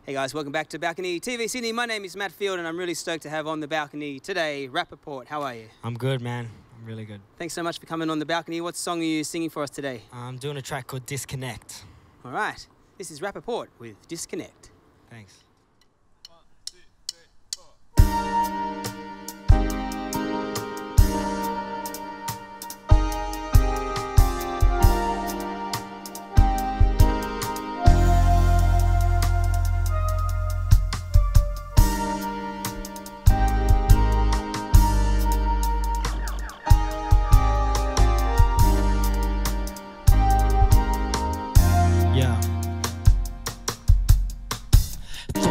Hey guys, welcome back to Balcony TV Sydney. My name is Matt Field and I'm really stoked to have on the balcony today Rapaport. How are you? I'm good, man. I'm really good. Thanks so much for coming on the balcony. What song are you singing for us today? I'm doing a track called Disconnect. All right, this is Rapaport with Disconnect. Thanks.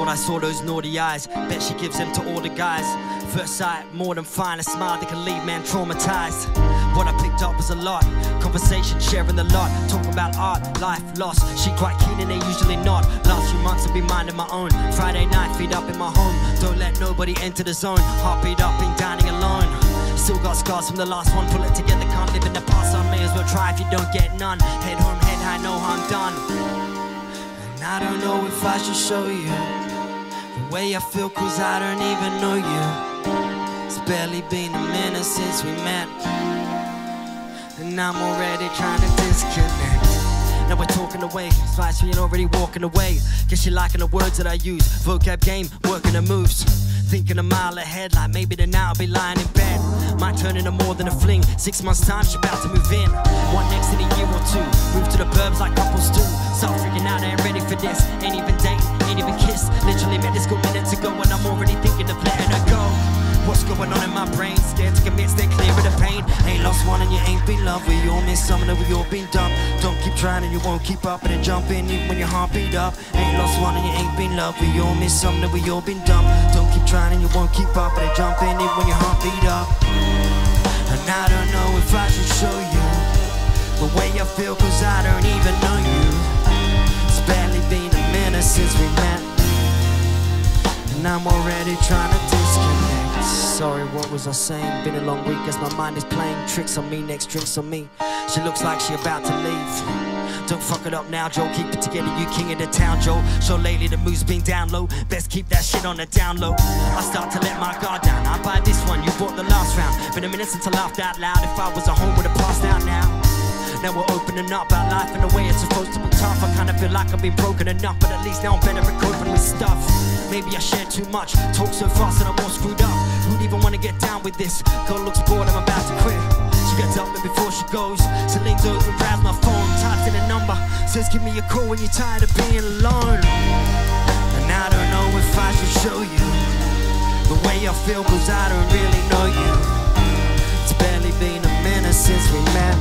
I saw those naughty eyes, bet she gives them to all the guys. First sight, more than fine, a smile that can leave man traumatized. What I picked up was a lot, conversation sharing the lot. Talking about art, life, loss, she quite keen and they usually not. Last few months I've been minding my own. Friday night, feet up in my home. Don't let nobody enter the zone. Heartbeat up, been dining alone. Still got scars from the last one, pull it together, can't live in the past. I may as well try if you don't get none. Head home, head high, know I'm done. And I don't know if I should show you the way I feel, cause I don't even know you. It's barely been a minute since we met, and I'm already trying to disconnect. Now we're talking away, it's like so you're already walking away. Guess you're liking the words that I use, vocab game, working the moves. Thinking a mile ahead, like maybe tonight I'll be lying in bed. Might turn into more than a fling. 6 months time, she's about to move in. One next in a year or two. Move to the burbs like couples do. Start freaking out, I ain't ready for this. Ain't even dating, ain't even kissed. Literally met this girl minutes ago and I'm already thinking of letting her go. What's going on in my brain? Scared to commit, stay clear of the pain. Ain't lost one and you ain't been loved. We all miss something that we all been done. Don't keep trying and you won't keep up, and then jump in even when your heart beat up. Ain't lost one and you ain't been loved. We all miss something that we all been done. Don't keep trying and you won't keep up, and then jump in even when your heart beat up. And I don't know if I should show you the way I feel, cause I don't even know you. It's barely been a minute since we met, and I'm already trying to disconnect. Sorry, what was I saying? Been a long week as my mind is playing tricks on me. Next drinks on me. She looks like she about to leave. Don't fuck it up now, Joe. Keep it together, you king of the town, Joe. So lately the mood's been down low. Best keep that shit on the down low. I start to let my guard down. I buy this one, you bought the last round. Been a minute since I laughed out loud. If I was at home, would've passed out now. Now we're opening up about life in the way it's supposed to be tough. I kinda feel like I've been broken enough, but at least now I'm better at coping with stuff. Maybe I shared too much, talk so fast that I'm all screwed up. Who'd even wanna get down with this? Girl looks bored, I'm about to quit. She gets up and before she goes, she leans over and grabs my phone, types in a number, says give me a call when you're tired of being alone. And I don't know if I should show you the way I feel, cause I don't really know you. It's barely been a minute since we met,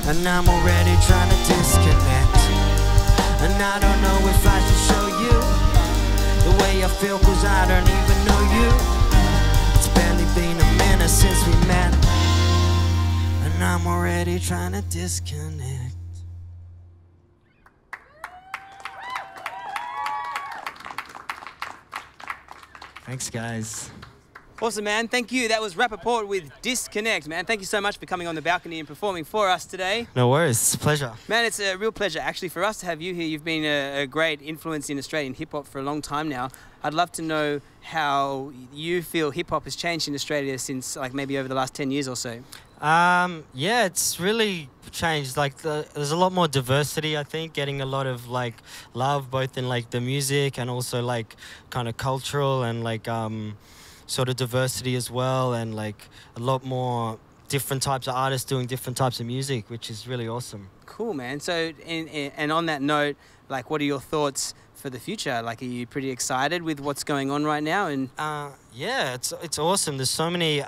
and I'm already trying to disconnect. And I don't know if I should show you the way I feel, cause I don't even know you. It's barely been a minute since we met, and I'm already trying to disconnect. Thanks, guys. Awesome, man. Thank you. That was Rapaport with Disconnect, man. Thank you so much for coming on the balcony and performing for us today. No worries. It's a pleasure. Man, it's a real pleasure actually for us to have you here. You've been a great influence in Australian hip-hop for a long time now. I'd love to know how you feel hip-hop has changed in Australia since like maybe over the last 10 years or so. Yeah, it's really changed. Like there's a lot more diversity, I think, getting a lot of like love both in like the music and also like kind of cultural and like sort of diversity as well, and like a lot more different types of artists doing different types of music, which is really awesome. Cool, man. So and on that note, like what are your thoughts for the future? Like, are you pretty excited with what's going on right now? And yeah, it's awesome. There's so many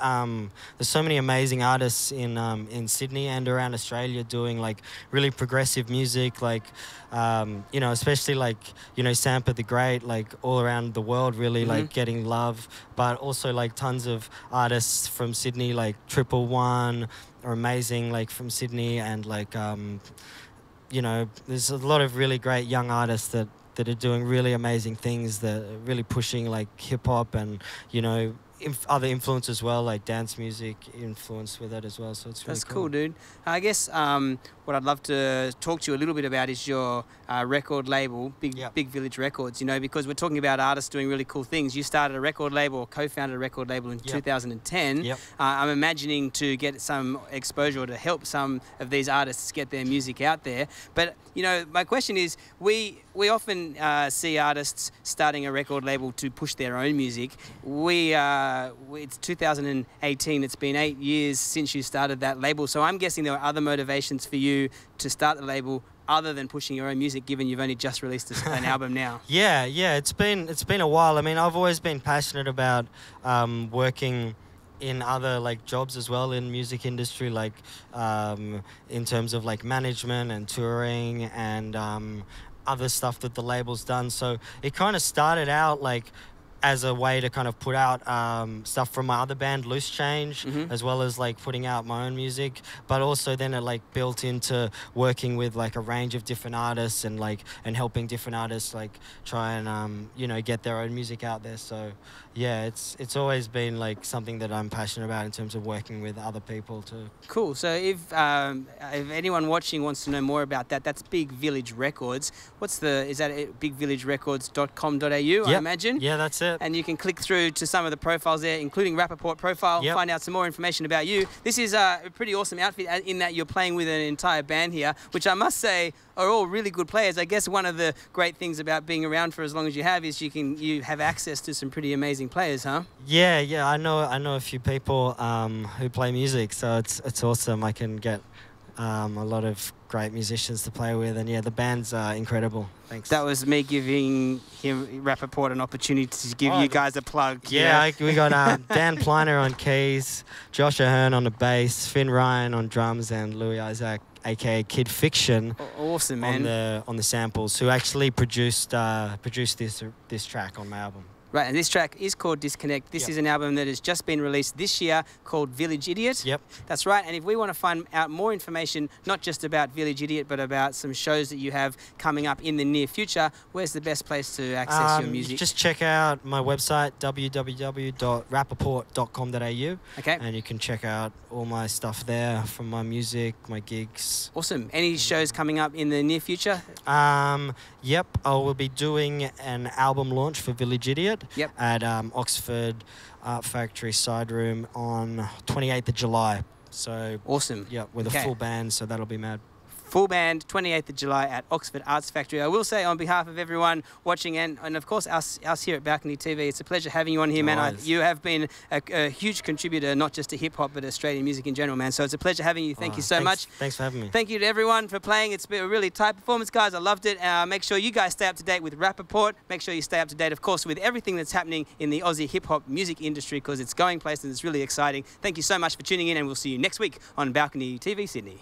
amazing artists in Sydney and around Australia doing like really progressive music, like you know, especially like, you know, Sampa the Great, like all around the world really like getting love, but also like tons of artists from Sydney, like 111 are amazing, like from Sydney, and like you know, there's a lot of really great young artists that are doing really amazing things, that are really pushing like hip hop and, you know, other influence as well, like dance music influence with it as well. So it's really That's cool, dude. I guess what I'd love to talk to you a little bit about is your record label, Big Village Records. You know, because we're talking about artists doing really cool things. You started a record label, or co-founded a record label in 2010. Yep. I'm imagining to get some exposure, or to help some of these artists get their music out there. But you know, my question is, we often see artists starting a record label to push their own music. It's 2018. It's been 8 years since you started that label. So I'm guessing there were other motivations for you to start the label other than pushing your own music, given you've only just released an album now. Yeah, it's been a while. I mean, I've always been passionate about working in other like jobs as well in music industry, like in terms of like management and touring and other stuff that the label's done. So it kind of started out like as a way to kind of put out stuff from my other band, Loose Change, as well as like putting out my own music. But also then it like built into working with like a range of different artists and helping different artists like try and you know, get their own music out there. So yeah, it's always been like something that I'm passionate about in terms of working with other people too. Cool. So if anyone watching wants to know more about that, that's Big Village Records. Is that bigvillagerecords.com.au? Yep. I imagine. Yeah, that's it. And you can click through to some of the profiles there, including Rapaport profile, find out some more information about you. This is a pretty awesome outfit in that you're playing with an entire band here, which I must say are all really good players. I guess one of the great things about being around for as long as you have is you have access to some pretty amazing players, huh? Yeah. I know a few people who play music, so it's awesome. I can get a lot of great musicians to play with, and yeah, the band's incredible. Thanks. That was me giving Rapaport an opportunity to give you guys a plug. Yeah, we got Dan Pliner on keys, Josh Ahern on the bass, Finn Ryan on drums, and Louis Isaac, aka Kid Fiction, awesome, man, on the samples, who actually produced this track on my album. Right, and this track is called Disconnect. This is an album that has just been released this year called Village Idiot. Yep. That's right, and if we want to find out more information, not just about Village Idiot, but about some shows that you have coming up in the near future, where's the best place to access your music? Just check out my website, www.rapaport.com.au. Okay. And you can check out all my stuff there, from my music, my gigs. Awesome. Any shows coming up in the near future? Yep, I will be doing an album launch for Village Idiot. Yep. At Oxford Art Factory Side Room on 28th of July. So awesome. Yeah, with a full band, so that'll be mad. Full band, 28th of July at Oxford Arts Factory. I will say on behalf of everyone watching and of course us here at Balcony TV, it's a pleasure having you on here, man. You have been a huge contributor, not just to hip-hop, but Australian music in general, man. So it's a pleasure having you. Thank you so much. Thanks for having me. Thank you to everyone for playing. It's been a really tight performance, guys. I loved it. Make sure you guys stay up to date with Rapaport. Make sure you stay up to date, of course, with everything that's happening in the Aussie hip-hop music industry, because it's going places and it's really exciting. Thank you so much for tuning in, and we'll see you next week on Balcony TV Sydney.